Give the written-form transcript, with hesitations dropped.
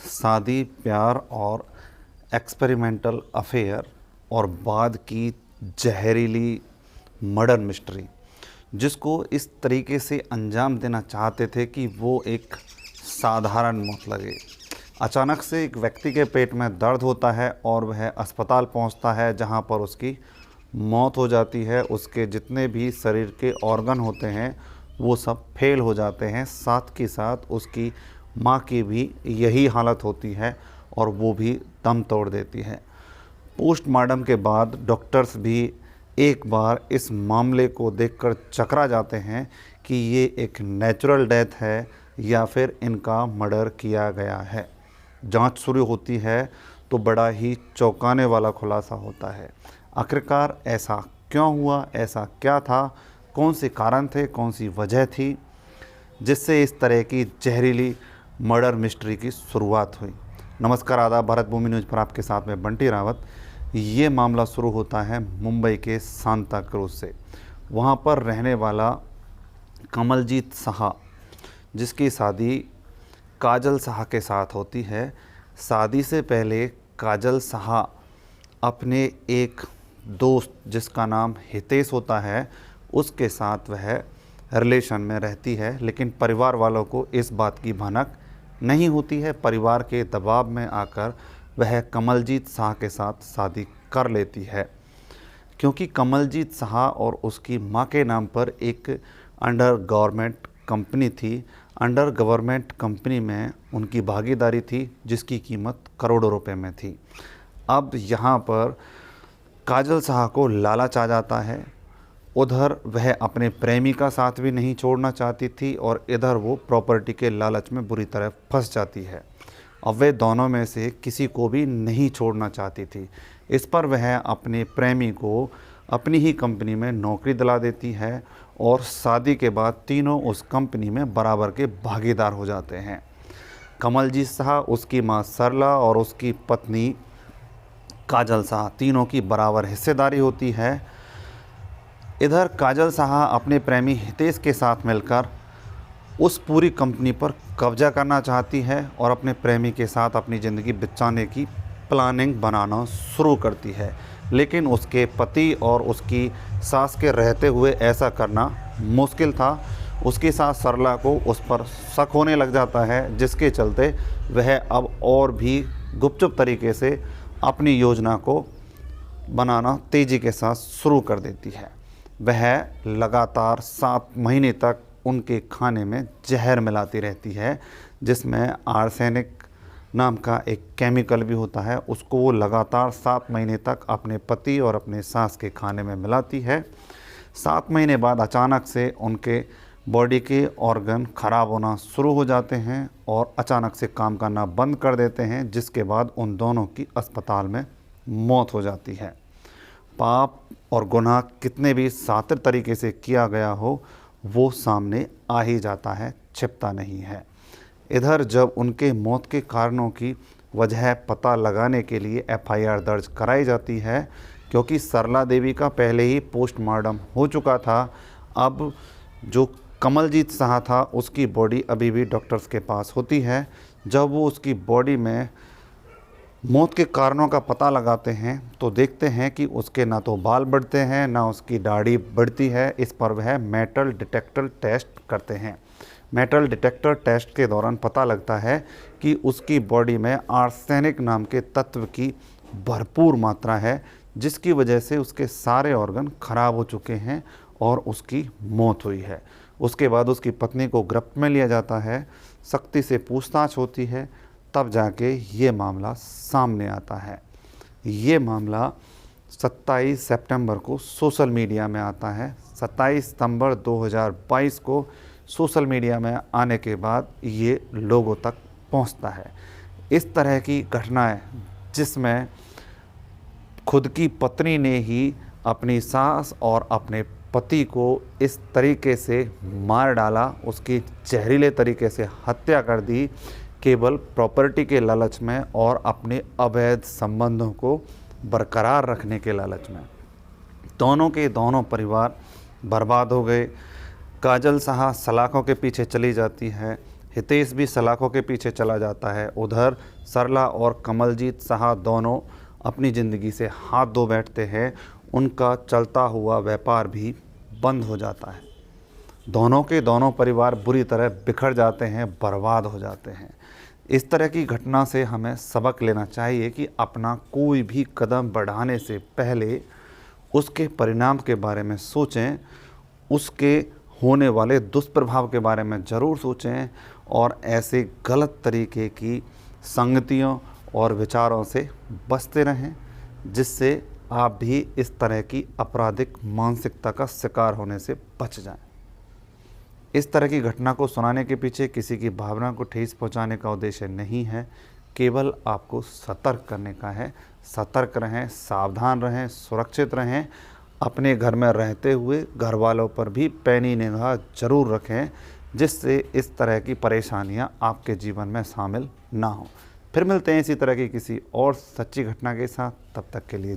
शादी, प्यार और एक्सपेरिमेंटल अफेयर और बाद की जहरीली मर्डर मिस्ट्री, जिसको इस तरीके से अंजाम देना चाहते थे कि वो एक साधारण मौत लगे। अचानक से एक व्यक्ति के पेट में दर्द होता है और वह अस्पताल पहुंचता है, जहां पर उसकी मौत हो जाती है। उसके जितने भी शरीर के ऑर्गन होते हैं वो सब फेल हो जाते हैं। साथ के साथ उसकी माँ की भी यही हालत होती है और वो भी दम तोड़ देती है। पोस्टमार्टम के बाद डॉक्टर्स भी एक बार इस मामले को देखकर चकरा जाते हैं कि ये एक नेचुरल डेथ है या फिर इनका मर्डर किया गया है। जांच शुरू होती है तो बड़ा ही चौंकाने वाला खुलासा होता है। आखिरकार ऐसा क्यों हुआ, ऐसा क्या था, कौन से कारण थे, कौन सी वजह थी जिससे इस तरह की जहरीली मर्डर मिस्ट्री की शुरुआत हुई। नमस्कार, आदाब। भारत भूमि न्यूज़ पर आपके साथ में बंटी रावत। ये मामला शुरू होता है मुंबई के सांता क्रूज से। वहाँ पर रहने वाला कमलजीत साहा, जिसकी शादी काजल साहा के साथ होती है। शादी से पहले काजल साहा अपने एक दोस्त जिसका नाम हितेश होता है, उसके साथ वह रिलेशन में रहती है, लेकिन परिवार वालों को इस बात की भनक नहीं होती है। परिवार के दबाव में आकर वह कमलजीत साहा के साथ शादी कर लेती है, क्योंकि कमलजीत साहा और उसकी मां के नाम पर एक अंडर गवर्नमेंट कंपनी थी। अंडर गवर्नमेंट कंपनी में उनकी भागीदारी थी, जिसकी कीमत करोड़ों रुपए में थी। अब यहाँ पर काजल साहा को लालच आ जाता है। उधर वह अपने प्रेमी का साथ भी नहीं छोड़ना चाहती थी और इधर वो प्रॉपर्टी के लालच में बुरी तरह फंस जाती है। अब वे दोनों में से किसी को भी नहीं छोड़ना चाहती थी। इस पर वह अपने प्रेमी को अपनी ही कंपनी में नौकरी दिला देती है और शादी के बाद तीनों उस कंपनी में बराबर के भागीदार हो जाते हैं। कमलजीत साहा, उसकी मां सरला और उसकी पत्नी काजल साहा, तीनों की बराबर हिस्सेदारी होती है। इधर काजल साहा अपने प्रेमी हितेश के साथ मिलकर उस पूरी कंपनी पर कब्जा करना चाहती है और अपने प्रेमी के साथ अपनी ज़िंदगी बिताने की प्लानिंग बनाना शुरू करती है। लेकिन उसके पति और उसकी सास के रहते हुए ऐसा करना मुश्किल था। उसकी सास सरला को उस पर शक होने लग जाता है, जिसके चलते वह अब और भी गुपचुप तरीके से अपनी योजना को बनाना तेज़ी के साथ शुरू कर देती है। वह लगातार 7 महीने तक उनके खाने में जहर मिलाती रहती है, जिसमें आर्सेनिक नाम का एक केमिकल भी होता है। उसको वो लगातार 7 महीने तक अपने पति और अपने सास के खाने में मिलाती है। 7 महीने बाद अचानक से उनके बॉडी के ऑर्गन ख़राब होना शुरू हो जाते हैं और अचानक से काम करना बंद कर देते हैं, जिसके बाद उन दोनों की अस्पताल में मौत हो जाती है। पाप और गुनाह कितने भी सातिर तरीके से किया गया हो, वो सामने आ ही जाता है, छिपता नहीं है। इधर जब उनके मौत के कारणों की वजह पता लगाने के लिए एफआईआर दर्ज कराई जाती है, क्योंकि सरला देवी का पहले ही पोस्टमार्टम हो चुका था। अब जो कमलजीत साहा था, उसकी बॉडी अभी भी डॉक्टर्स के पास होती है। जब वो उसकी बॉडी में मौत के कारणों का पता लगाते हैं तो देखते हैं कि उसके ना तो बाल बढ़ते हैं, ना उसकी दाढ़ी बढ़ती है। इस पर वह मेटल डिटेक्टर टेस्ट करते हैं। मेटल डिटेक्टर टेस्ट के दौरान पता लगता है कि उसकी बॉडी में आर्सेनिक नाम के तत्व की भरपूर मात्रा है, जिसकी वजह से उसके सारे ऑर्गन खराब हो चुके हैं और उसकी मौत हुई है। उसके बाद उसकी पत्नी को गिरफ्त में लिया जाता है, सख्ती से पूछताछ होती है, तब जाके ये मामला सामने आता है। ये मामला 27 सितंबर को सोशल मीडिया में आता है। 27 सितंबर 2022 को सोशल मीडिया में आने के बाद ये लोगों तक पहुंचता है। इस तरह की घटनाएं, जिसमें खुद की पत्नी ने ही अपनी सास और अपने पति को इस तरीके से मार डाला, उसकी जहरीले तरीके से हत्या कर दी, केवल प्रॉपर्टी के लालच में और अपने अवैध संबंधों को बरकरार रखने के लालच में। दोनों के दोनों परिवार बर्बाद हो गए। काजल साहा सलाखों के पीछे चली जाती है। हितेश भी सलाखों के पीछे चला जाता है। उधर सरला और कमलजीत शाह दोनों अपनी ज़िंदगी से हाथ धो बैठते हैं। उनका चलता हुआ व्यापार भी बंद हो जाता है। दोनों के दोनों परिवार बुरी तरह बिखर जाते हैं, बर्बाद हो जाते हैं। इस तरह की घटना से हमें सबक लेना चाहिए कि अपना कोई भी कदम बढ़ाने से पहले उसके परिणाम के बारे में सोचें, उसके होने वाले दुष्प्रभाव के बारे में ज़रूर सोचें और ऐसे गलत तरीके की संगतियों और विचारों से बचते रहें, जिससे आप भी इस तरह की आपराधिक मानसिकता का शिकार होने से बच जाएं। इस तरह की घटना को सुनाने के पीछे किसी की भावना को ठेस पहुंचाने का उद्देश्य नहीं है, केवल आपको सतर्क करने का है। सतर्क रहें, सावधान रहें, सुरक्षित रहें। अपने घर में रहते हुए घर वालों पर भी पैनी निगाह जरूर रखें, जिससे इस तरह की परेशानियां आपके जीवन में शामिल ना हो। फिर मिलते हैं इसी तरह की किसी और सच्ची घटना के साथ। तब तक के लिए